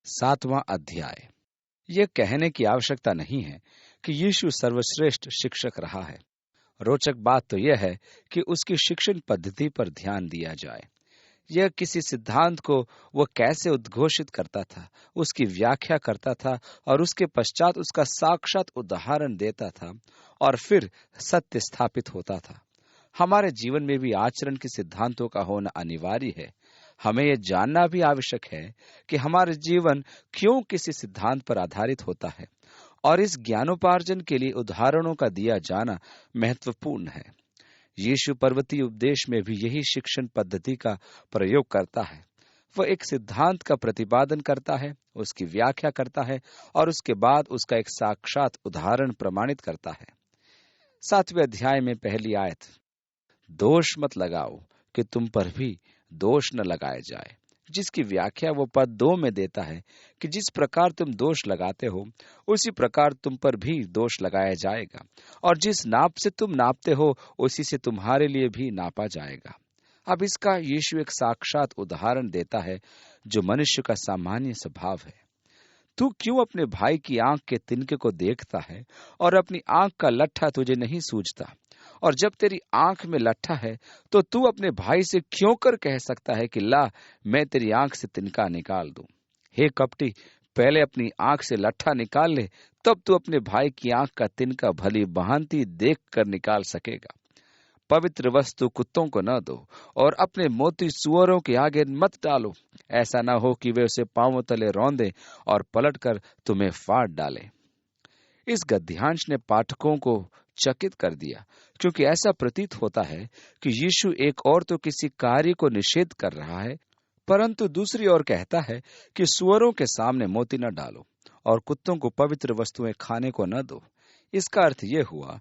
7वां अध्याय। यह कहने की आवश्यकता नहीं है कि यीशु सर्वश्रेष्ठ शिक्षक रहा है। रोचक बात तो यह है कि उसकी शिक्षण पद्धति पर ध्यान दिया जाए। यह किसी सिद्धांत को वह कैसे उद्घोषित करता था, उसकी व्याख्या करता था और उसके पश्चात उसका साक्षात उदाहरण देता था और फिर सत्य स्थापित होता था। हमारे जीवन में भी आचरण के सिद्धांतों का होना अनिवार्य है। हमें यह जानना भी आवश्यक है कि हमारे जीवन क्यों किसी सिद्धांत पर आधारित होता है, और इस ज्ञानोपार्जन के लिए उदाहरणों का दिया जाना महत्वपूर्ण है। यीशु पर्वतीय उपदेश में भी यही शिक्षण पद्धति का प्रयोग करता है। वह एक सिद्धांत का प्रतिपादन करता है, उसकी व्याख्या करता है और उसके बाद उसका एक साक्षात उदाहरण प्रमाणित करता है। 7वें अध्याय में पहली आयत, दोष मत लगाओ कि तुम पर भी दोष न लगाया जाए, जिसकी व्याख्या वो पद 2 में देता है कि जिस प्रकार तुम दोष लगाते हो उसी प्रकार तुम पर भी दोष लगाया जाएगा, और जिस नाप से तुम नापते हो उसी से तुम्हारे लिए भी नापा जाएगा। अब इसका यीशु एक साक्षात उदाहरण देता है जो मनुष्य का सामान्य स्वभाव है। तू क्यों अपने भाई की आंख के तिनके को देखता है और अपनी आंख का लट्ठा तुझे नहीं सूझता? और जब तेरी आंख में लट्ठा है तो तू अपने भाई से क्यों कर कह सकता है कि ला मैं तेरी आंख से तिनका निकाल दूं? हे कपटी, पहले अपनी आंख से लट्ठा निकाल ले, तब तू अपने भाई की आंख का तिनका भली भांति देख कर निकाल सकेगा। पवित्र वस्तु कुत्तों को न दो और अपने मोती सुअरों के आगे मत डालो, ऐसा न हो कि वे उसे पांवों तले रौंदे और पलटकर तुम्हें फाड़ डाले। इस गद्यांश ने पाठकों को चकित कर दिया, क्योंकि ऐसा प्रतीत होता है कि यीशु एक और तो किसी कार्य को निषेध कर रहा है, परंतु दूसरी ओर कहता है कि सुअरों के सामने मोती न डालो और कुत्तों को पवित्र वस्तुएं खाने को न दो। इसका अर्थ यह हुआ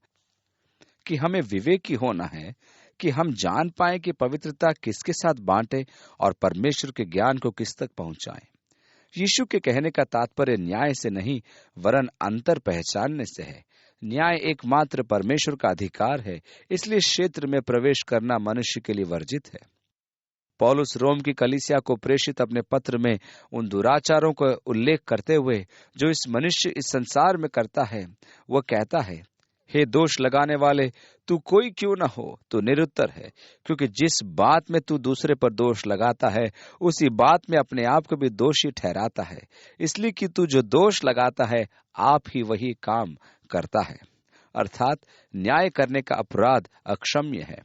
कि हमें विवेकी होना है कि हम जान पाएं कि पवित्रता किसके साथ बांटे और परमेश्वर के ज्ञान को किस तक पहुंचाएं। यीशु के कहने का तात्पर्य न्याय से नहीं वरन अंतर पहचानने से है। न्याय एकमात्र परमेश्वर का अधिकार है, इसलिए क्षेत्र में प्रवेश करना मनुष्य के लिए वर्जित है। पौलुस रोम की कलीसिया को प्रेषित अपने पत्र में उन दुराचारों का उल्लेख करते हुए जो इस मनुष्य इस संसार में करता है, वह कहता है, हे दोष लगाने वाले, तू कोई क्यों न हो तो निरुत्तर है, क्योंकि जिस बात में तू दूसरे पर दोष लगाता है उसी बात में अपने आप को भी दोषी ठहराता है, इसलिए कि तू जो दोष लगाता है आप ही वही काम करता है। अर्थात न्याय करने का अपराध अक्षम्य है।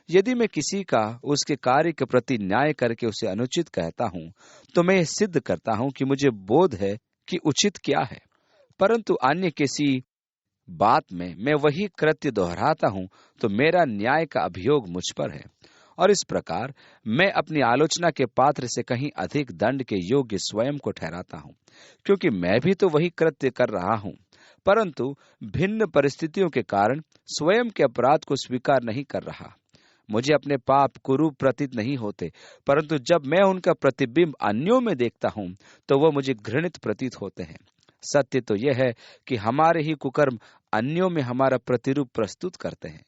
यदि मैं किसी का उसके कार्य के प्रति न्याय करके उसे अनुचित कहता हूं तो मैं सिद्ध करता हूं कि मुझे बोध है कि उचित क्या है, परंतु अन्य किसी बात में मैं वही कृत्य दोहराता हूं तो मेरा न्याय का अभियोग मुझ पर है, और इस प्रकार मैं अपनी आलोचना के पात्र से कहीं अधिक दंड के योग्य स्वयं को ठहराता हूं, क्योंकि मैं भी तो वही कृत्य कर रहा हूं, परंतु भिन्न परिस्थितियों के कारण स्वयं के अपराध को स्वीकार नहीं कर रहा। मुझे अपने पाप कुरूप प्रतीत नहीं होते, परंतु जब मैं उनका प्रतिबिंब अन्यों में देखता हूं तो वह मुझे घृणित प्रतीत होते हैं। सत्य तो यह है कि हमारे ही कुकर्म अन्यों में हमारा प्रतिरूप प्रस्तुत करते हैं,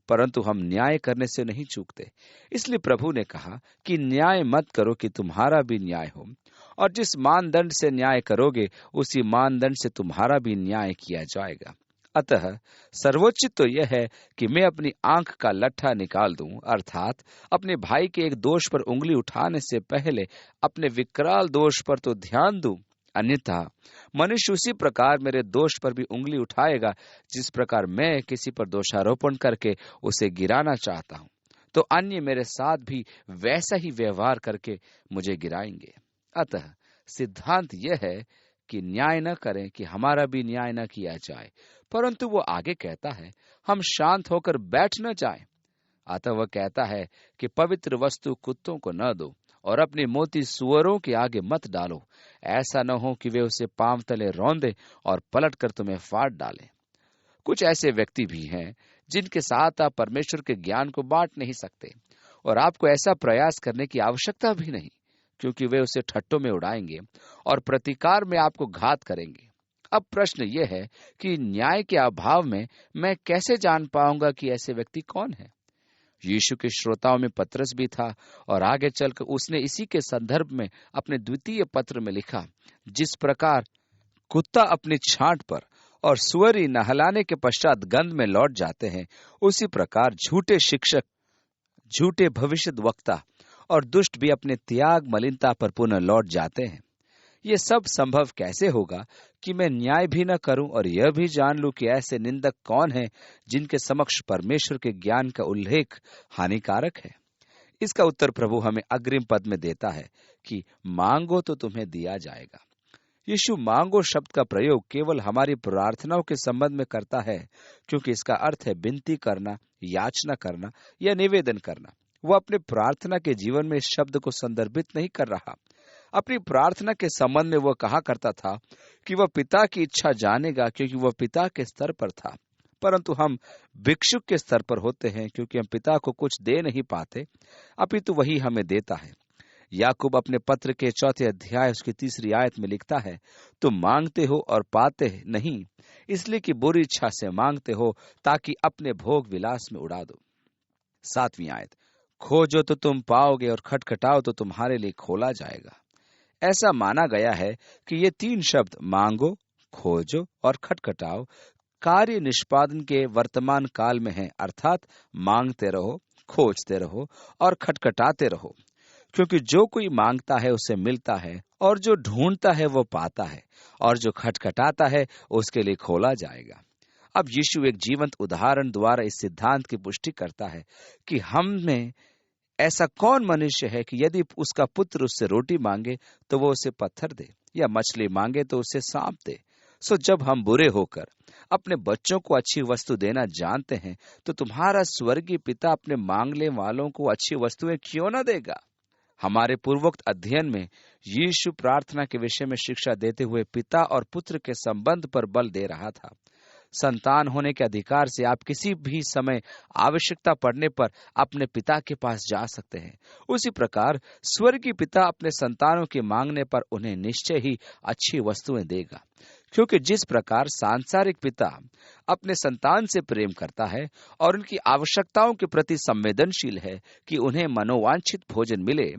परंतु हम न्याय करने से नहीं चूकते। इसलिए प्रभु ने कहा कि न्याय मत करो कि तुम्हारा भी न्याय हो, और जिस मानदंड से न्याय करोगे उसी मानदंड से तुम्हारा भी न्याय किया जाएगा। अतः सर्वोच्च तो यह है कि मैं अपनी आंख का लट्ठा निकाल दूं, अर्थात अपने भाई के एक दोष पर उंगली उठाने से पहले अपने विकराल दोष पर तो ध्यान दूं, अन्यथा मनुष्य उसी प्रकार मेरे दोष पर भी उंगली उठाएगा जिस प्रकार मैं किसी पर दोषारोपण करके उसे गिराना चाहता हूं, तो अन्य मेरे साथ भी वैसा ही व्यवहार करके मुझे गिराएंगे। अतः सिद्धांत यह है कि न्याय न करें कि हमारा भी न्याय न किया जाए, परंतु वो आगे कहता है हम शांत होकर बैठ न जाएं। अतः वह कहता है कि पवित्र वस्तु कुत्तों को न दो और अपने मोती सुअरों के आगे मत डालो, ऐसा न हो कि वे उसे पांव तले रौंदे और पलटकर तुम्हें फाड़ डालें। कुछ ऐसे व्यक्ति भी हैं जिनके साथ आप परमेश्वर के ज्ञान को बांट नहीं सकते, और आपको ऐसा प्रयास करने की आवश्यकता भी नहीं, क्योंकि वे उसे ठट्टों में उड़ाएंगे और प्रतिकार में आपको घात करेंगे। अब प्रश्न यह है कि न्याय के अभाव में मैं कैसे जान पाऊंगा कि ऐसे व्यक्ति कौन है? यीशु के श्रोताओं में पतरस भी था, और आगे चलकर उसने इसी के संदर्भ में अपने द्वितीय पत्र में लिखा, जिस प्रकार कुत्ता अपनी छांट पर और सुअरी नहलाने के पश्चात गंध में लौट जाते हैं, उसी प्रकार झूठे शिक्षक, झूठे भविष्यद्वक्ता और दुष्ट भी अपने त्याग मलिनता पर पुनः लौट जाते हैं। ये सब संभव कैसे होगा कि मैं न्याय भी न करूं और यह भी जान लूं कि ऐसे निंदक कौन हैं जिनके समक्ष परमेश्वर के ज्ञान का उल्लेख हानिकारक है। इसका उत्तर प्रभु हमें अग्रिम पद में देता है कि मांगो तो तुम्हें दिया जाएगा। यीशु मांगो शब्द का प्रयोग केवल हमारी प्रार्थनाओं के संबंध में करता है, क्योंकि इसका अर्थ है विनती करना, याचना करना या निवेदन करना। वह अपने प्रार्थना के जीवन में इस शब्द को संदर्भित नहीं कर रहा। अपनी प्रार्थना के संबंध में वह कहा करता था कि वह पिता की इच्छा जानेगा, क्योंकि वह पिता के स्तर पर था। परंतु हम भिक्षुक के स्तर पर होते हैं, क्योंकि हम पिता को कुछ दे नहीं पाते, अपितु वही हमें देता है। याकूब अपने पत्र के 4 अध्याय उसकी 3 आयत में लिखता है, तुम मांगते हो और पाते नहीं, इसलिए कि बुरी इच्छा से मांगते हो, ताकि अपने भोग विलास में उड़ा दो। 7 आयत, खोजो तो तुम पाओगे और खटखटाओ तो तुम्हारे लिए खोला जाएगा। ऐसा माना गया है कि ये 3 शब्द मांगो, खोजो और खटखटाओ कार्य निष्पादन के वर्तमान काल में हैं, अर्थात मांगते रहो, खोजते रहो और खटखटाते रहो, क्योंकि जो कोई मांगता है उसे मिलता है, और जो ढूंढता है वो पाता है, और जो खटखटाता है उसके लिए खोला जाएगा। अब यीशु एक जीवंत उदाहरण द्वारा इस सिद्धांत की पुष्टि करता है कि हम में ऐसा कौन मनुष्य है कि यदि उसका पुत्र उससे रोटी मांगे तो वो उसे पत्थर दे, या मछली मांगे तो उसे सांप दे। सो जब हम बुरे होकर अपने बच्चों को अच्छी वस्तु देना जानते हैं, तो तुम्हारा स्वर्गीय पिता अपने मांगने वालों को अच्छी वस्तुएं क्यों न देगा। हमारे पूर्वोक्त अध्ययन में यीशु प्रार्थना के विषय में शिक्षा देते हुए पिता और पुत्र के संबंध पर बल दे रहा था। संतान होने के अधिकार से आप किसी भी समय आवश्यकता पड़ने पर अपने पिता के पास जा सकते हैं। उसी प्रकार स्वर्गीय पिता अपने संतानों के मांगने पर उन्हें निश्चय ही अच्छी वस्तुएं देगा, क्योंकि जिस प्रकार सांसारिक पिता अपने संतान से प्रेम करता है और उनकी आवश्यकताओं के प्रति संवेदनशील है कि उन्हें मनोवांछित भोजन मिले,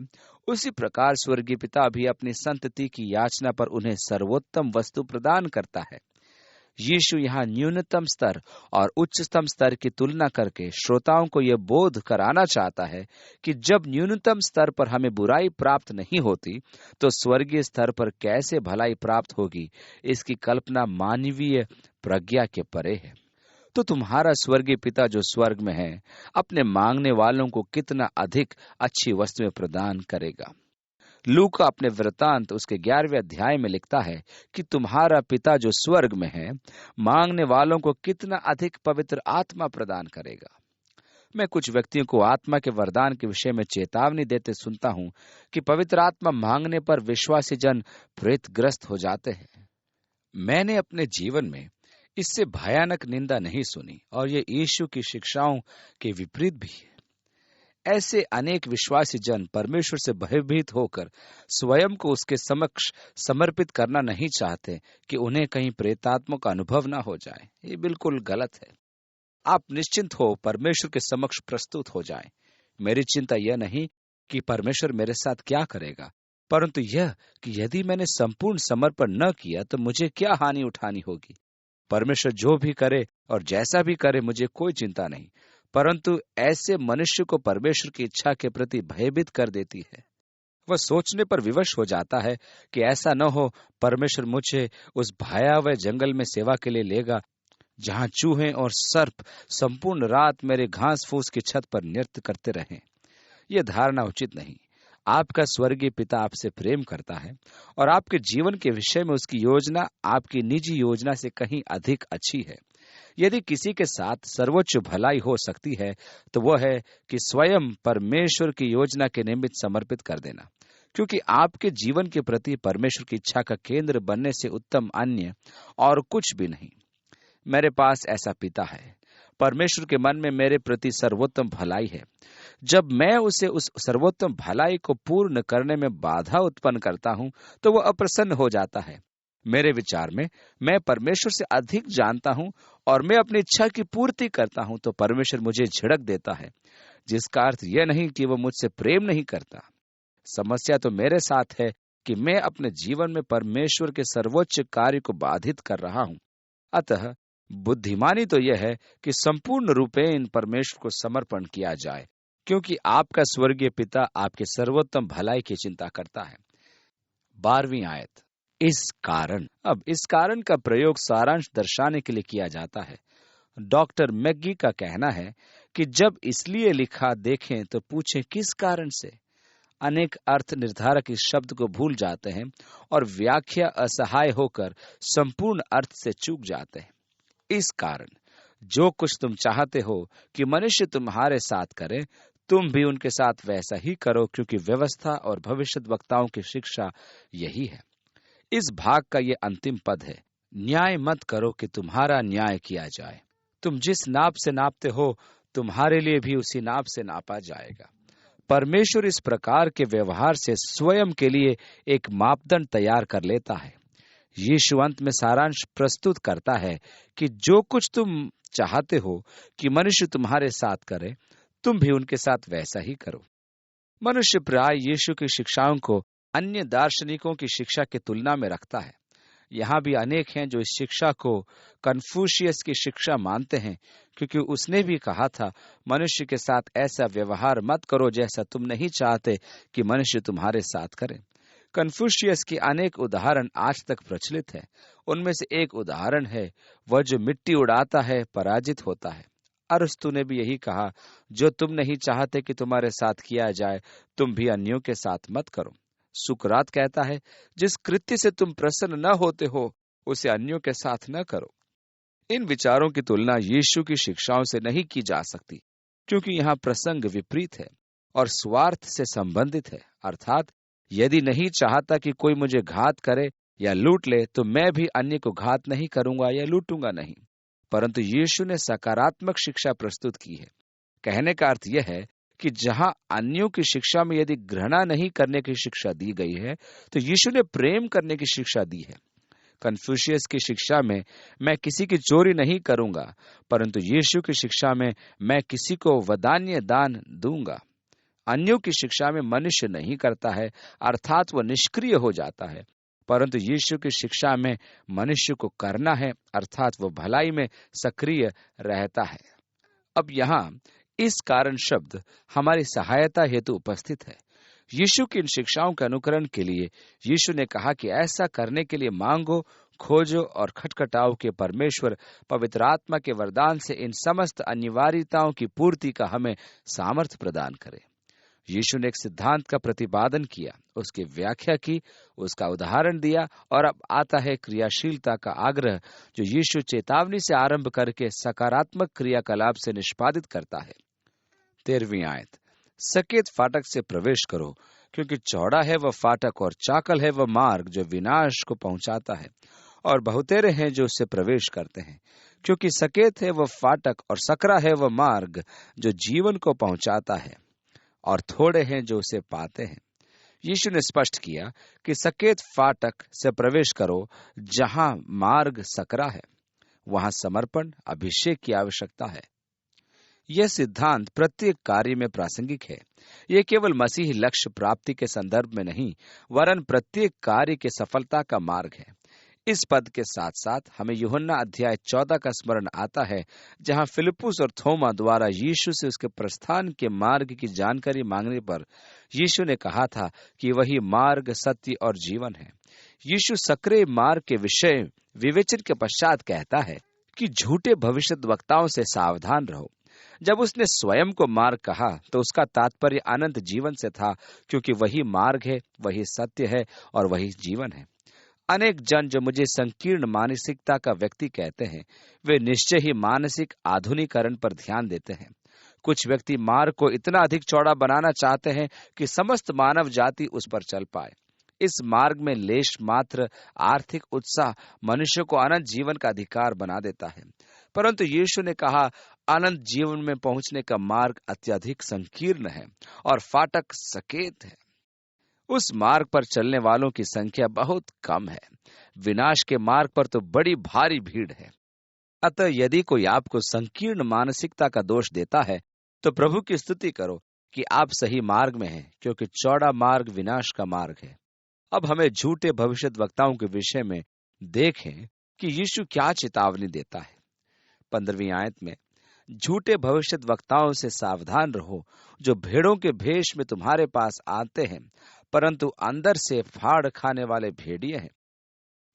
उसी प्रकार स्वर्गीय पिता भी अपनी संतति की याचना पर उन्हें सर्वोत्तम वस्तु प्रदान करता है। यीशु यहाँ न्यूनतम स्तर और उच्चतम स्तर की तुलना करके श्रोताओं को यह बोध कराना चाहता है कि जब न्यूनतम स्तर पर हमें बुराई प्राप्त नहीं होती, तो स्वर्गीय स्तर पर कैसे भलाई प्राप्त होगी, इसकी कल्पना मानवीय प्रज्ञा के परे है। तो तुम्हारा स्वर्गीय पिता जो स्वर्ग में है, अपने मांगने वालों को कितना अधिक अच्छी वस्तुएं प्रदान करेगा। लूका अपने वृतांत उसके 11वें अध्याय में लिखता है कि तुम्हारा पिता जो स्वर्ग में है मांगने वालों को कितना अधिक पवित्र आत्मा प्रदान करेगा। मैं कुछ व्यक्तियों को आत्मा के वरदान के विषय में चेतावनी देते सुनता हूं कि पवित्र आत्मा मांगने पर विश्वासी जन प्रेतग्रस्त हो जाते हैं। मैंने अपने जीवन में इससे भयानक निंदा नहीं सुनी, और ये यीशु की शिक्षाओं के विपरीत भी है। ऐसे अनेक विश्वासी जन परमेश्वर से भयभीत होकर स्वयं को उसके समक्ष समर्पित करना नहीं चाहते कि उन्हें कहीं प्रेतात्मा का अनुभव न हो जाए। ये बिल्कुल गलत है। आप निश्चिंत हो परमेश्वर के समक्ष प्रस्तुत हो जाएं। मेरी चिंता यह नहीं कि परमेश्वर मेरे साथ क्या करेगा, परंतु यह कि यदि मैंने संपूर्ण समर्पण न किया तो मुझे क्या हानि उठानी होगी। परमेश्वर जो भी करे और जैसा भी करे मुझे कोई चिंता नहीं, परंतु ऐसे मनुष्य को परमेश्वर की इच्छा के प्रति भयभीत कर देती है। वह सोचने पर विवश हो जाता है कि ऐसा न हो परमेश्वर मुझे उस भयावह जंगल में सेवा के लिए लेगा, जहां चूहे और सर्प संपूर्ण रात मेरे घास फूस की छत पर नृत्य करते रहें। यह धारणा उचित नहीं। आपका स्वर्गीय पिता आपसे प्रेम करता है और आपके जीवन के विषय में उसकी योजना आपकी निजी योजना से कहीं अधिक अच्छी है। यदि किसी के साथ सर्वोच्च भलाई हो सकती है तो वह है कि स्वयं परमेश्वर की योजना के निमित्त समर्पित कर देना, क्योंकि आपके जीवन के प्रति परमेश्वर की इच्छा का केंद्र बनने से उत्तम अन्य और कुछ भी नहीं। मेरे पास ऐसा पिता है। परमेश्वर के मन में मेरे प्रति सर्वोत्तम भलाई है। जब मैं उसे उस सर्वोत्तम भलाई को पूर्ण करने में बाधा उत्पन्न करता हूं तो वह अप्रसन्न हो जाता है। मेरे विचार में मैं परमेश्वर से अधिक जानता हूं और मैं अपनी इच्छा की पूर्ति करता हूं तो परमेश्वर मुझे झिड़क देता है, जिसका अर्थ यह नहीं कि वह मुझसे प्रेम नहीं करता। समस्या तो मेरे साथ है कि मैं अपने जीवन में परमेश्वर के सर्वोच्च कार्य को बाधित कर रहा हूं। अतः बुद्धिमानी तो यह है कि संपूर्ण रूपे इन परमेश्वर को समर्पण किया जाए, क्योंकि आपका स्वर्गीय पिता आपके सर्वोत्तम भलाई की चिंता करता है। 12वीं आयत। इस कारण का प्रयोग सारांश दर्शाने के लिए किया जाता है। डॉक्टर मैगी का कहना है कि जब इसलिए लिखा देखें तो पूछें किस कारण से। अनेक अर्थ निर्धारक इस शब्द को भूल जाते हैं और व्याख्या असहाय होकर संपूर्ण अर्थ से चूक जाते हैं। इस कारण जो कुछ तुम चाहते हो कि मनुष्य तुम्हारे साथ करे, तुम भी उनके साथ वैसा ही करो, क्योंकि व्यवस्था और भविष्यद्वक्ताओं की शिक्षा यही है। इस भाग का ये अंतिम पद है, न्याय मत करो कि तुम्हारा न्याय किया जाए। तुम जिस नाप से नापते हो, तुम्हारे लिए भी उसी नाप से नापा जाएगा। परमेश्वर इस प्रकार के व्यवहार से स्वयं के लिए एक मापदंड तैयार कर लेता है। यीशु अंत में सारांश प्रस्तुत करता है कि जो कुछ तुम चाहते हो कि मनुष्य तुम्हारे साथ करे, तुम भी उनके साथ वैसा ही करो। मनुष्य प्राय यीशु की शिक्षाओं को अन्य दार्शनिकों की शिक्षा की तुलना में रखता है। यहाँ भी अनेक हैं जो इस शिक्षा को कन्फ्यूशियस की शिक्षा मानते हैं, क्योंकि उसने भी कहा था, मनुष्य के साथ ऐसा व्यवहार मत करो जैसा तुम नहीं चाहते कि मनुष्य तुम्हारे साथ करे। कन्फ्यूशियस की अनेक उदाहरण आज तक प्रचलित है। उनमें से एक उदाहरण है, वह जो मिट्टी उड़ाता है पराजित होता है। अरस्तु ने भी यही कहा, जो तुम नहीं चाहते कि तुम्हारे साथ किया जाए, तुम भी अन्यों के साथ मत करो। सुकरात कहता है, जिस कृत्य से तुम प्रसन्न न होते हो, उसे अन्यों के साथ न करो। इन विचारों की तुलना यीशु की शिक्षाओं से नहीं की जा सकती, क्योंकि यहाँ प्रसंग विपरीत है और स्वार्थ से संबंधित है। अर्थात यदि नहीं चाहता कि कोई मुझे घात करे या लूट ले, तो मैं भी अन्य को घात नहीं करूंगा या लूटूंगा नहीं। परंतु यीशु ने सकारात्मक शिक्षा प्रस्तुत की है। कहने का अर्थ यह है कि जहां अन्यों की शिक्षा में यदि घृणा नहीं करने की शिक्षा दी गई है, तो यीशु ने प्रेम करने की शिक्षा दी है। कन्फ्यूशियस की शिक्षा में मैं किसी की चोरी नहीं करूंगा, परंतु यीशु की शिक्षा में मैं किसी को वदान्य दान दूंगा। अन्यों की शिक्षा में मनुष्य नहीं करता है, अर्थात वह निष्क्रिय हो जाता है, परंतु यीशु की शिक्षा में मनुष्य को करना है, अर्थात वह भलाई में सक्रिय रहता है। अब यहाँ इस कारण शब्द हमारी सहायता हेतु उपस्थित है। यीशु की इन शिक्षाओं के अनुकरण के लिए यीशु ने कहा कि ऐसा करने के लिए मांगो, खोजो और खटखटाओ के परमेश्वर पवित्र आत्मा के वरदान से इन समस्त अनिवार्यताओं की पूर्ति का हमें सामर्थ्य प्रदान करे। यीशु ने एक सिद्धांत का प्रतिपादन किया, उसकी व्याख्या की, उसका उदाहरण दिया, और अब आता है क्रियाशीलता का आग्रह, जो यीशु चेतावनी से आरंभ करके सकारात्मक क्रियाकलाप से निष्पादित करता है। 13वीं आयत। सकेत फाटक से प्रवेश करो, क्योंकि चौड़ा है वह फाटक और चाकल है वह मार्ग जो विनाश को पहुंचाता है, और बहुतेरे हैं जो उससे प्रवेश करते हैं। क्योंकि सकेत है वह फाटक और सकरा है वह मार्ग जो जीवन को पहुंचाता है, और थोड़े हैं जो उसे पाते हैं। यीशु ने स्पष्ट किया कि सकेत फाटक से प्रवेश करो। जहां मार्ग सकरा है, वहां समर्पण, अभिषेक की आवश्यकता है। यह सिद्धांत प्रत्येक कार्य में प्रासंगिक है। यह केवल मसीह लक्ष्य प्राप्ति के संदर्भ में नहीं, वरन प्रत्येक कार्य के सफलता का मार्ग है। इस पद के साथ साथ हमें यूहन्ना अध्याय 14 का स्मरण आता है, जहां फिलिप्पुस और थोमा द्वारा यीशु से उसके प्रस्थान के मार्ग की जानकारी मांगने पर यीशु ने कहा था कि वही मार्ग, सत्य और जीवन है। यीशु सकरे मार्ग के विषय विवेचन के पश्चात कहता है कि झूठे भविष्यद्वक्ताओं से सावधान रहो। जब उसने स्वयं को मार्ग कहा, तो उसका तात्पर्य अनंत जीवन से था, क्योंकि वही मार्ग है, वही सत्य है और वही जीवन है। अनेक जन जो मुझे संकीर्ण मानसिकता का व्यक्ति कहते हैं, वे निश्चय ही मानसिक आधुनिकीकरण पर ध्यान देते हैं। कुछ व्यक्ति मार्ग को इतना अधिक चौड़ा बनाना चाहते हैं कि समस्त मानव जाति उस पर चल पाए। इस मार्ग में लेश मात्र आर्थिक उत्साह मनुष्य को अनंत जीवन का अधिकार बना देता है, परंतु यीशु ने कहा, अनंत जीवन में पहुंचने का मार्ग अत्यधिक संकीर्ण है और फाटक सकेत है। उस मार्ग पर चलने वालों की संख्या बहुत कम है। विनाश के मार्ग पर तो बड़ी भारी भीड़ है। अतः यदि कोई आपको संकीर्ण मानसिकता का दोष देता है, तो प्रभु की स्तुति करो कि आप सही मार्ग में हैं, क्योंकि चौड़ा मार्ग विनाश का मार्ग है अब हमें झूठे भविष्यद्वक्ताओं के विषय में देखें कि यीशु क्या चेतावनी देता है। 15वीं आयत में, झूठे भविष्यद्वक्ताओं से सावधान रहो, जो भेड़ों के भेष में तुम्हारे पास आते हैं, परंतु अंदर से फाड़ खाने वाले भेड़िए हैं।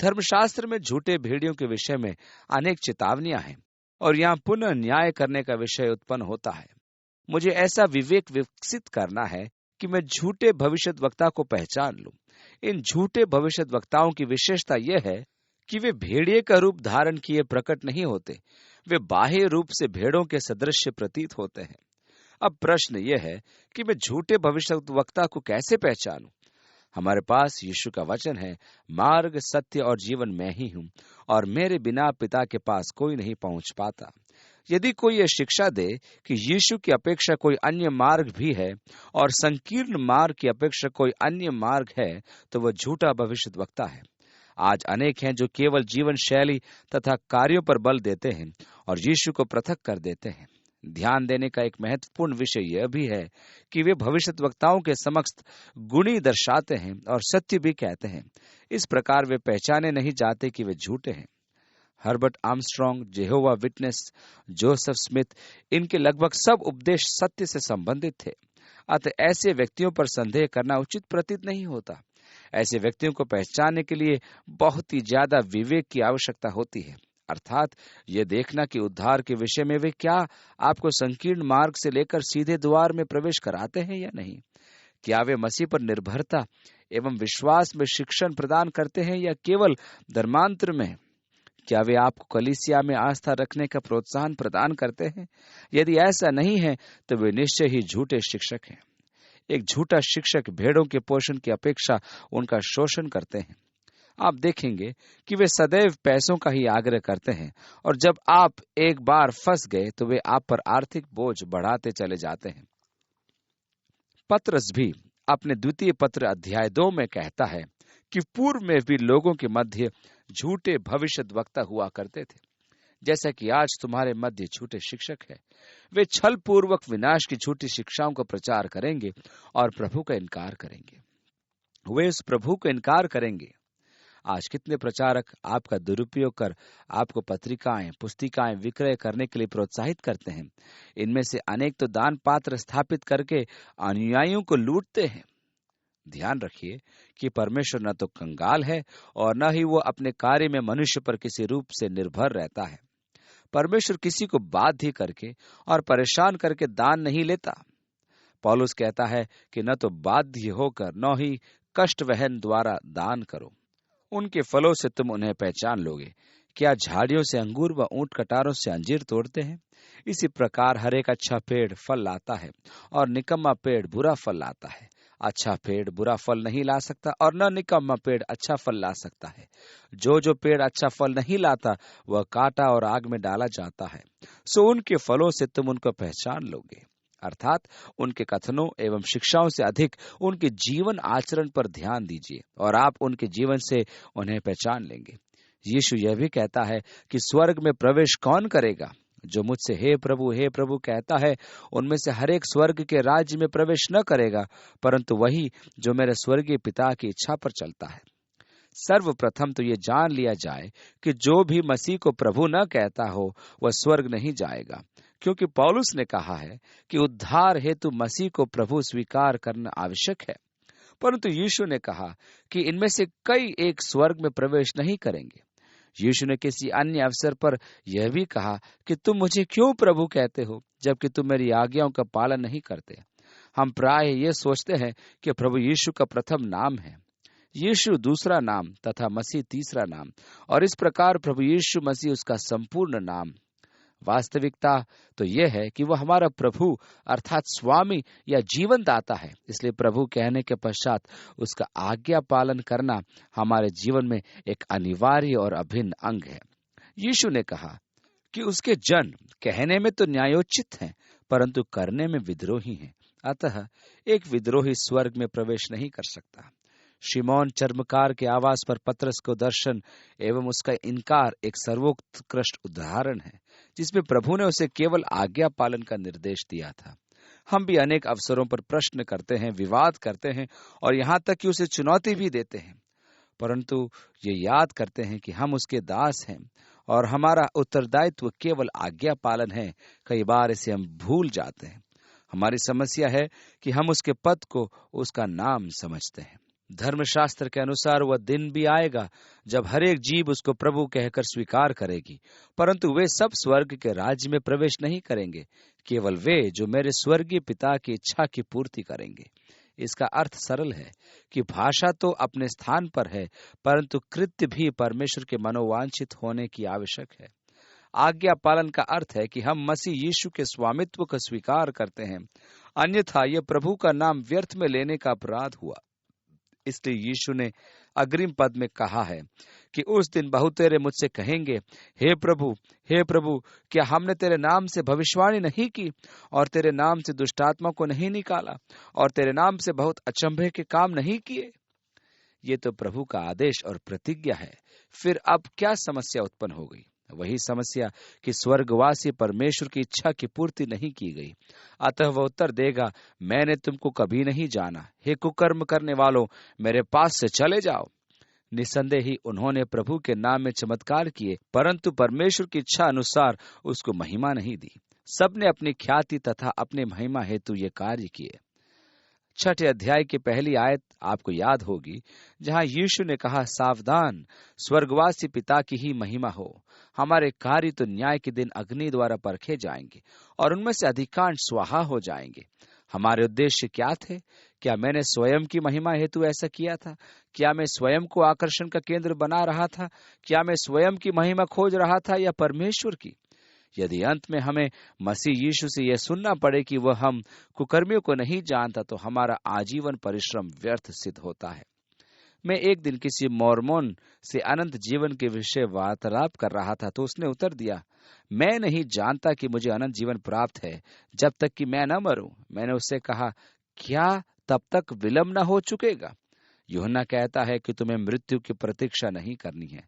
धर्मशास्त्र में झूठे भेड़ियों के विषय में अनेक चेतावनियां हैं और यहाँ पुनः न्याय करने का विषय उत्पन्न होता है। मुझे ऐसा विवेक विकसित करना है कि मैं झूठे भविष्यद्वक्ता को पहचान लूं। इन झूठे भविष्यद्वक्ताओं की विशेषता यह है कि वे भेड़िए का रूप धारण किए प्रकट नहीं होते, वे बाह्य रूप से भेड़ों के सदृश प्रतीत होते हैं। अब प्रश्न यह है कि मैं झूठे भविष्यद्वक्ता को कैसे पहचानूं? हमारे पास यीशु का वचन है, मार्ग, सत्य और जीवन मैं ही हूं, और मेरे बिना पिता के पास कोई नहीं पहुंच पाता। यदि कोई यह शिक्षा दे कि यीशु की अपेक्षा कोई अन्य मार्ग भी है और संकीर्ण मार्ग की अपेक्षा कोई अन्य मार्ग है, तो वह झूठा भविष्यद्वक्ता है। आज अनेक हैं जो केवल जीवन शैली तथा कार्यों पर बल देते हैं और यीशु को पृथक कर देते हैं। ध्यान देने का एक महत्वपूर्ण विषय यह भी है कि वे भविष्यद्वक्ताओं के समक्ष गुणी दर्शाते हैं और सत्य भी कहते हैं। इस प्रकार वे पहचाने नहीं जाते कि वे झूठे हैं। Herbert Armstrong, जेहोवा witness, Joseph Smith, इनके लगभग सब उपदेश सत्य से संबंधित थे। अतः ऐसे व्यक्तियों पर संदेह करना उचित प्रतीत नहीं होता। ऐसे व्यक्तियों को पहचानने के लिए बहुत ही ज्यादा विवेक की आवश्यकता होती है, अर्थात ये देखना कि उद्धार के विषय में वे क्या आपको संकीर्ण मार्ग से लेकर सीधे द्वार में प्रवेश कराते हैं या नहीं। क्या वे मसीह पर निर्भरता एवं विश्वास में शिक्षण प्रदान करते हैं या केवल धर्मांतर में? क्या वे आपको कलीसिया में आस्था रखने का प्रोत्साहन प्रदान करते हैं? यदि ऐसा नहीं है तो वे निश्चय ही झूठे शिक्षक हैं। एक झूठा शिक्षक भेड़ों के पोषण की अपेक्षा उनका शोषण करते हैं। आप देखेंगे कि वे सदैव पैसों का ही आग्रह करते हैं और जब आप एक बार फंस गए तो वे आप पर आर्थिक बोझ बढ़ाते चले जाते हैं। पत्रस भी अपने द्वितीय पत्र अध्याय 2 में कहता है कि पूर्व में भी लोगों के मध्य झूठे भविष्यद्वक्ता हुआ करते थे, जैसा कि आज तुम्हारे मध्य झूठे शिक्षक है। वे छल पूर्वक विनाश की झूठी शिक्षाओं का प्रचार करेंगे और प्रभु का इनकार करेंगे। वे उस प्रभु को इनकार करेंगे। आज कितने प्रचारक आपका दुरुपयोग कर आपको पत्रिकाएं, पुस्तिकाएं विक्रय करने के लिए प्रोत्साहित करते हैं। इनमें से अनेक तो दान पात्र स्थापित करके अनुयायियों को लूटते हैं। ध्यान रखिए कि परमेश्वर न तो कंगाल है और न ही वो अपने कार्य में मनुष्य पर किसी रूप से निर्भर रहता है। परमेश्वर किसी को बाध्य करके और परेशान करके दान नहीं लेता। पौलुस कहता है कि न तो बाध्य होकर न ही कष्ट वहन द्वारा दान करो। उनके फलों से तुम उन्हें पहचान लोगे। क्या झाड़ियों से अंगूर व ऊंट कटारों से अंजीर तोड़ते हैं? इसी प्रकार हर एक अच्छा पेड़ फल लाता है और निकम्मा पेड़ बुरा फल लाता है। अच्छा पेड़ बुरा फल नहीं ला सकता और न निकम्मा पेड़ अच्छा फल ला सकता है। जो पेड़ अच्छा फल नहीं लाता वह काटा और आग में डाला जाता है। सो उनके फलों से तुम उनको पहचान लोगे। अर्थात उनके कथनों एवं शिक्षाओं से अधिक उनके जीवन आचरण पर ध्यान दीजिए और आप उनके जीवन से उन्हें पहचान लेंगे। यीशु यह भी कहता है कि स्वर्ग में प्रवेश कौन करेगा? जो मुझसे हे प्रभु कहता है, उनमें से हर एक स्वर्ग के राज्य में प्रवेश न करेगा, परंतु वही जो मेरे स्वर्गीय पिता की इच्छा पर चलता है। सर्वप्रथम तो ये जान लिया जाए कि जो भी मसीह को प्रभु न कहता हो वह स्वर्ग नहीं जाएगा, क्योंकि पौलुस ने कहा है कि उद्धार हेतु मसीह को प्रभु स्वीकार करना आवश्यक है। परंतु यीशु ने कहा कि इनमें से कई एक स्वर्ग में प्रवेश नहीं करेंगे। यीशु ने किसी अन्य अवसर पर यह भी कहा कि तुम मुझे क्यों प्रभु कहते हो, जबकि तुम मेरी आज्ञाओं का पालन नहीं करते। हम प्राय ये सोचते हैं कि प्रभु यीशु का प्रथम नाम है, यीशु दूसरा नाम तथा मसीह तीसरा नाम, और इस प्रकार प्रभु यीशु मसीह उसका संपूर्ण नाम। वास्तविकता तो यह है कि वह हमारा प्रभु अर्थात स्वामी या जीवन दाता है। इसलिए प्रभु कहने के पश्चात उसका आज्ञा पालन करना हमारे जीवन में एक अनिवार्य और अभिन्न अंग है। यीशु ने कहा कि उसके जन कहने में तो न्यायोचित हैं, परंतु करने में विद्रोही हैं। अतः एक विद्रोही स्वर्ग में प्रवेश नहीं कर सकता। शिमोन चर्मकार के आवास पर पतरस को दर्शन एवं उसका इनकार एक सर्वोत्कृष्ट उदाहरण है, जिसमें प्रभु ने उसे केवल आज्ञा पालन का निर्देश दिया था। हम भी अनेक अवसरों पर प्रश्न करते हैं, विवाद करते हैं और यहाँ तक कि उसे चुनौती भी देते हैं, परंतु ये याद करते हैं कि हम उसके दास हैं और हमारा उत्तरदायित्व केवल आज्ञा पालन है। कई बार इसे हम भूल जाते हैं। हमारी समस्या है कि हम उसके पद को उसका नाम समझते हैं। धर्मशास्त्र के अनुसार वह दिन भी आएगा जब हर एक जीव उसको प्रभु कहकर स्वीकार करेगी, परंतु वे सब स्वर्ग के राज्य में प्रवेश नहीं करेंगे, केवल वे जो मेरे स्वर्गीय पिता की इच्छा की पूर्ति करेंगे। इसका अर्थ सरल है कि भाषा तो अपने स्थान पर है, परंतु कृत्य भी परमेश्वर के मनोवांछित होने की आवश्यक है। आज्ञा पालन का अर्थ है कि हम मसीह यीशु के स्वामित्व को स्वीकार करते हैं, अन्यथा यह प्रभु का नाम व्यर्थ में लेने का अपराध हुआ। इसलिए यीशु ने अग्रिम पद में कहा है कि उस दिन बहुतेरे मुझसे कहेंगे, हे प्रभु, क्या हमने तेरे नाम से भविष्यवाणी नहीं की और तेरे नाम से दुष्टात्मा को नहीं निकाला और तेरे नाम से बहुत अचंभे के काम नहीं किए? ये तो प्रभु का आदेश और प्रतिज्ञा है। फिर अब क्या समस्या उत्पन्न हो गई? वही समस्या कि स्वर्गवासी परमेश्वर की इच्छा की पूर्ति नहीं की गई। अतः वह उत्तर देगा, मैंने तुमको कभी नहीं जाना, हे कुकर्म करने वालों, मेरे पास से चले जाओ। निसंदेह ही उन्होंने प्रभु के नाम में चमत्कार किए, परंतु परमेश्वर की इच्छा अनुसार उसको महिमा नहीं दी। सबने अपनी ख्याति तथा अपने महिमा हेतु ये कार्य किए। 6 अध्याय की पहली आयत आपको याद होगी, जहां यीशु ने कहा, सावधान, स्वर्गवासी पिता की ही महिमा हो। हमारे कार्य तो न्याय के दिन अग्नि द्वारा परखे जाएंगे और उनमें से अधिकांश स्वाहा हो जाएंगे। हमारे उद्देश्य क्या थे? क्या मैंने स्वयं की महिमा हेतु ऐसा किया था? क्या मैं स्वयं को आकर्षण का केंद्र बना रहा था? क्या मैं स्वयं की महिमा खोज रहा था या परमेश्वर की? यदि अंत में हमें मसीह यीशु से यह सुनना पड़े कि वह हम कुकर्मियों को नहीं जानता, तो हमारा आजीवन परिश्रम व्यर्थ सिद्ध होता है। मैं एक दिन किसी मोर्मोन से अनंत जीवन के विषय वार्तालाप कर रहा था, तो उसने उत्तर दिया, मैं नहीं जानता कि मुझे अनंत जीवन प्राप्त है जब तक कि मैं न मरूं। मैंने उससे कहा, क्या तब तक विलंब न हो चुकेगा? यूहन्ना कहता है कि तुम्हें मृत्यु की प्रतीक्षा नहीं करनी है।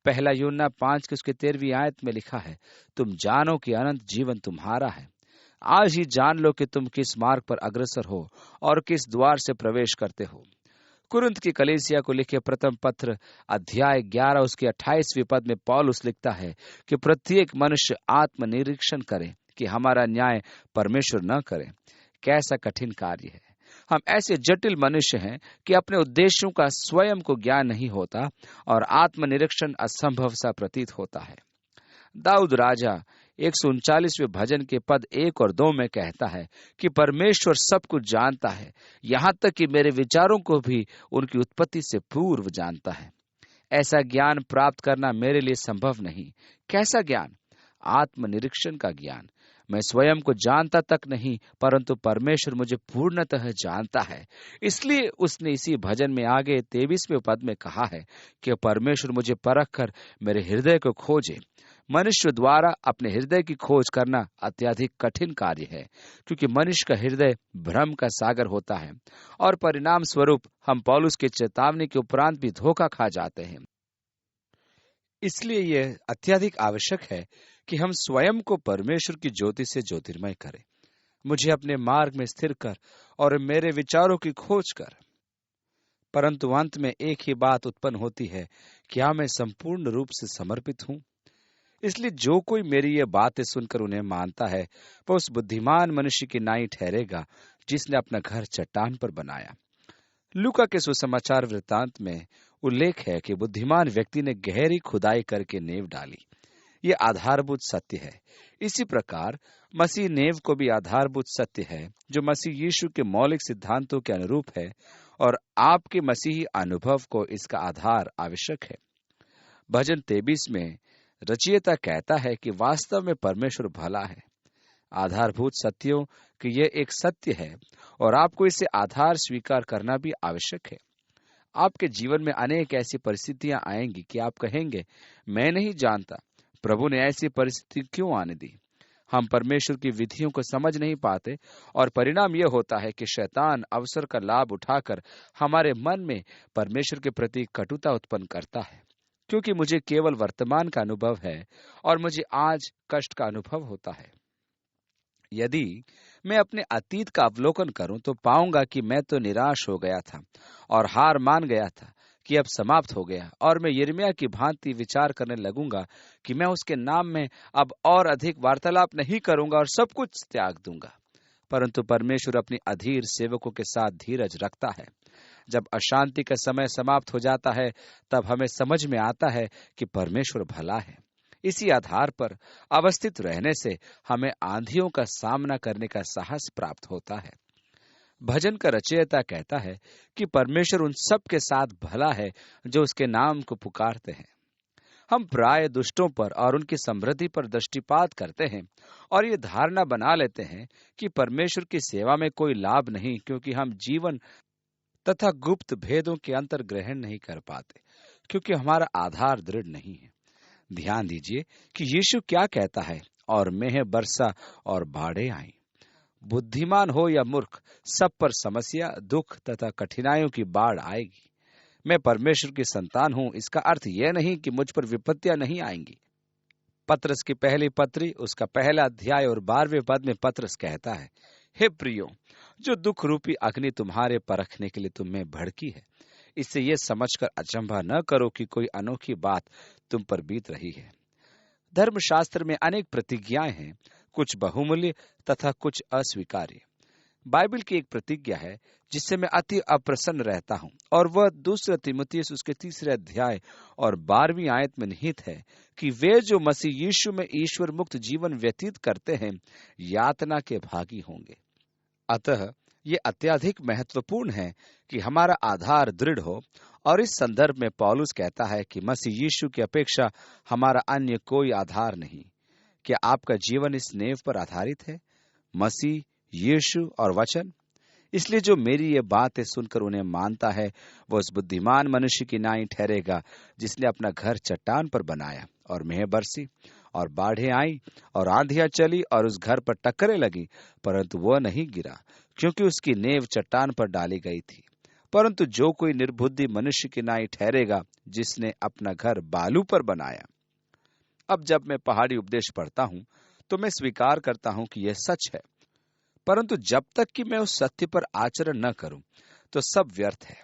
पहला यूहन्ना 5 की उसकी 13वीं आयत में लिखा है, तुम जानो कि अनंत जीवन तुम्हारा है। आज ही जान लो कि तुम किस मार्ग पर अग्रसर हो और किस द्वार से प्रवेश करते हो। कुरिन्थ की कलीसिया को लिखे प्रथम पत्र अध्याय 11 उसके 28वें पद में पौलुस लिखता है कि प्रत्येक मनुष्य आत्मनिरीक्षण करे कि हमारा न्याय परमेश्वर न करे। कैसा कठिन कार्य है! हम ऐसे जटिल मनुष्य हैं कि अपने उद्देश्यों का स्वयं को ज्ञान नहीं होता और आत्मनिरीक्षण असंभव सा प्रतीत होता है। दाऊद राजा 139वें भजन के पद 1 और 2 में कहता है कि परमेश्वर सब कुछ जानता है, यहाँ तक कि मेरे विचारों को भी उनकी उत्पत्ति से पूर्व जानता है। ऐसा ज्ञान प्राप्त करना मेरे लिए संभव नहीं। कैसा ज्ञान? आत्मनिरीक्षण का ज्ञान। मैं स्वयं को जानता तक नहीं, परंतु परमेश्वर मुझे पूर्णतः जानता है। इसलिए उसने इसी भजन में आगे 23वें पद में कहा है कि परमेश्वर मुझे परख कर मेरे हृदय को खोजे। मनुष्य द्वारा अपने हृदय की खोज करना अत्यधिक कठिन कार्य है, क्योंकि मनुष्य का हृदय भ्रम का सागर होता है और परिणाम स्वरूप हम पौलुस की चेतावनी के उपरांत भी धोखा खा जाते हैं। इसलिए यह अत्यधिक आवश्यक है कि हम स्वयं को परमेश्वर की ज्योति से ज्योतिर्मय करें। मुझे अपने मार्ग में स्थिर कर और मेरे विचारों की खोज कर। परंतु अंत में एक ही बात उत्पन्न होती है, क्या मैं संपूर्ण रूप से समर्पित हूं? इसलिए जो कोई मेरी ये बातें सुनकर उन्हें मानता है, वह उस बुद्धिमान मनुष्य की नाई ठहरेगा जिसने अपना घर चट्टान पर बनाया। लूका के सुसमाचार वृत्तांत में उल्लेख है कि बुद्धिमान व्यक्ति ने गहरी खुदाई करके नींव डाली। ये आधारभूत सत्य है। इसी प्रकार मसीह नेव को भी आधारभूत सत्य है, जो मसीह यीशु के मौलिक सिद्धांतों के अनुरूप है, और आपके मसीही अनुभव को इसका आधार आवश्यक है। भजन 23 में रचयिता कहता है कि वास्तव में परमेश्वर भला है। आधारभूत सत्यों कि यह एक सत्य है और आपको इसे आधार स्वीकार करना भी आवश्यक है। आपके जीवन में अनेक ऐसी परिस्थितियां आएंगी कि आप कहेंगे, मैं नहीं जानता प्रभु ने ऐसी परिस्थिति क्यों आने दी। हम परमेश्वर की विधियों को समझ नहीं पाते और परिणाम यह होता है कि शैतान अवसर का लाभ उठाकर हमारे मन में परमेश्वर के प्रति कटुता उत्पन्न करता है। क्योंकि मुझे केवल वर्तमान का अनुभव है और मुझे आज कष्ट का अनुभव होता है। यदि मैं अपने अतीत का अवलोकन करूं तो पाऊंगा कि मैं तो निराश हो गया था और हार मान गया था कि अब समाप्त हो गया, और मैं यिर्मयाह की भांति विचार करने लगूंगा कि मैं उसके नाम में अब और अधिक वार्तालाप नहीं करूंगा और सब कुछ त्याग दूंगा। परंतु परमेश्वर अपनी अधीर सेवकों के साथ धीरज रखता है। जब अशांति का समय समाप्त हो जाता है तब हमें समझ में आता है कि परमेश्वर भला है। इसी आधार पर अवस्थित रहने से हमें आंधियों का सामना करने का साहस प्राप्त होता है। भजन का रचयिता कहता है कि परमेश्वर उन सब के साथ भला है जो उसके नाम को पुकारते हैं। हम प्राय दुष्टों पर और उनकी समृद्धि पर दृष्टिपात करते हैं और ये धारणा बना लेते हैं कि परमेश्वर की सेवा में कोई लाभ नहीं, क्योंकि हम जीवन तथा गुप्त भेदों के अंतर ग्रहण नहीं कर पाते, क्योंकि हमारा आधार दृढ़ नहीं है। ध्यान दीजिए कि यीशु क्या कहता है, और मेह बरसा और बाढ़ें आई। बुद्धिमान हो या मूर्ख, सब पर समस्या, दुख तथा कठिनाइयों की बाढ़ आएगी। मैं परमेश्वर की संतान हूं, इसका अर्थ यह नहीं कि मुझ पर विपत्तियां नहीं आएंगी। पत्रस की पहली पत्री, उसका पहला अध्याय और 12वें पद में पत्रस कहता है, हे प्रियो, जो दुख रूपी अग्नि तुम्हारे परखने के लिए तुम में भड़की है, इससे यह समझकर अचंभा न करो कि कोई अनोखी बात तुम पर बीत रही है। धर्मशास्त्र में अनेक प्रतिज्ञाएं हैं, कुछ बहुमूल्य तथा कुछ अस्वीकार्य। बाइबल की एक प्रतिज्ञा है जिससे मैं अति अप्रसन्न रहता हूं, और वह 2 तीमुथियुस उसके 3 अध्याय और 12वीं आयत में निहित है कि वे जो मसीह यीशु में ईश्वर मुक्त जीवन व्यतीत करते हैं यातना के भागी होंगे। अतः ये अत्यधिक महत्वपूर्ण है कि हमारा आधार दृढ़ हो, और इस संदर्भ में पौलुस कहता है कि मसीह यीशु की अपेक्षा हमारा अन्य कोई आधार नहीं। क्या आपका जीवन इस नेव पर आधारित है, मसीह, यीशु और वचन? इसलिए जो मेरी ये बातें सुनकर उन्हें मानता है वह उस बुद्धिमान मनुष्य की नाई ठहरेगा जिसने अपना घर चट्टान पर बनाया, और मेह बरसी और बाढ़ें आई और आंधियां चली और उस घर पर टक्करें लगी, परंतु वह नहीं गिरा, क्योंकि उसकी नेव चट्टान पर डाली गई थी। परंतु जो कोई निर्बुद्धि मनुष्य की नाई ठहरेगा जिसने अपना घर बालू पर बनाया। अब जब मैं पहाड़ी उपदेश पढ़ता हूं तो मैं स्वीकार करता हूं कि यह सच है, परंतु जब तक कि मैं उस सत्य पर आचरण न करूं तो सब व्यर्थ है।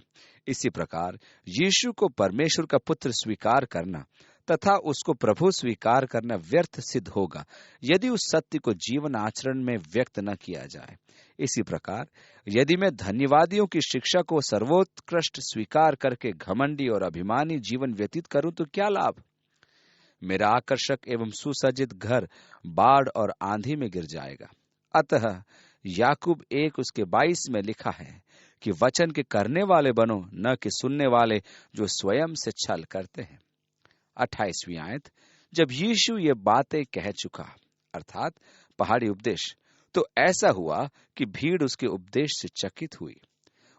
इसी प्रकार यीशु को परमेश्वर का पुत्र स्वीकार करना तथा उसको प्रभु स्वीकार करना व्यर्थ सिद्ध होगा यदि उस सत्य को जीवन आचरण में व्यक्त न किया जाए। इसी प्रकार यदि मैं धन्यवादियों की शिक्षा को सर्वोत्कृष्ट स्वीकार करके घमंडी और अभिमानी जीवन व्यतीत करूं तो क्या लाभ? मेरा आकर्षक एवं सुसज्जित घर बाढ़ और आंधी में गिर जाएगा। अतः याकूब 1 उसके 22 में लिखा है कि वचन के करने वाले बनो, न कि सुनने वाले जो स्वयं से छल करते हैं। 28वीं आयत, जब यीशु ये बातें कह चुका, अर्थात पहाड़ी उपदेश, तो ऐसा हुआ कि भीड़ उसके उपदेश से चकित हुई।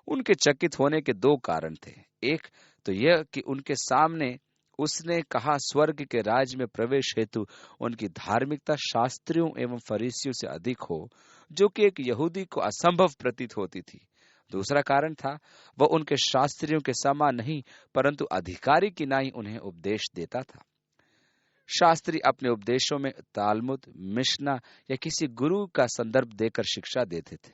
उनके चकित होने के 2 कारण थे। एक तो यह कि उनके सामने उसने कहा स्वर्ग के राज्य में प्रवेश हेतु उनकी धार्मिकता शास्त्रियों एवं फरीसियों से अधिक हो, जो कि एक यहूदी को असंभव प्रतीत होती थी। दूसरा कारण था वह उनके शास्त्रियों के समान नहीं परंतु अधिकारी की नाई उन्हें उपदेश देता था। शास्त्री अपने उपदेशों में तालमुद, मिशना या किसी गुरु का संदर्भ देकर शिक्षा देते थे।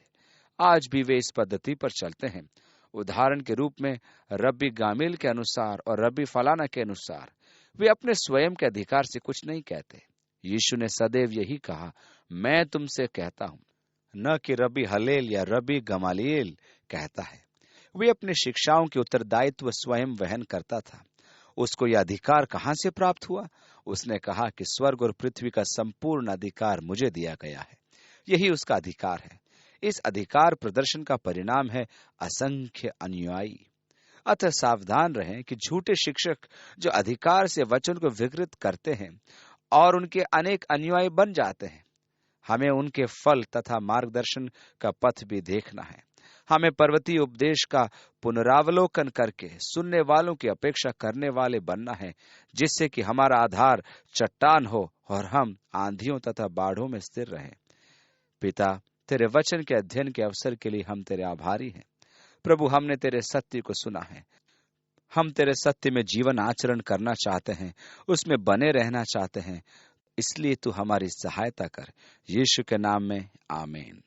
आज भी वे इस पद्धति पर चलते हैं। उदाहरण के रूप में रब्बी गामिल के अनुसार और रब्बी फलाना के अनुसार वे अपने स्वयं के अधिकार से कुछ नहीं कहते। यीशु ने सदैव यही कहा, मैं तुमसे कहता हूं, न कि रब्बी हलेल या रब्बी गमालिएल कहता है। वे अपनी शिक्षाओं के उत्तरदायित्व स्वयं वहन करता था। उसको यह अधिकार कहां से प्राप्त हुआ? उसने कहा कि स्वर्ग और पृथ्वी का संपूर्ण अधिकार मुझे दिया गया है। यही उसका अधिकार है। इस अधिकार प्रदर्शन का परिणाम है असंख्य अनुयायी। अतः सावधान रहें कि झूठे शिक्षक जो अधिकार से वचन को विकृत करते हैं और उनके अनेक अनुयायी बन जाते हैं, हमें उनके फल तथा मार्गदर्शन का पथ भी देखना है। हमें पर्वतीय उपदेश का पुनरावलोकन करके सुनने वालों की अपेक्षा करने वाले बनना है, जिससे कि हमारा आधार चट्टान हो और हम आंधियों तथा बाढ़ों में स्थिर रहें। पिता, तेरे वचन के अध्ययन के अवसर के लिए हम तेरे आभारी हैं। प्रभु, हमने तेरे सत्य को सुना है। हम तेरे सत्य में जीवन आचरण करना चाहते हैं, उसमें बने रहना चाहते हैं। इसलिए तू हमारी सहायता कर। यीशु के नाम में आमीन।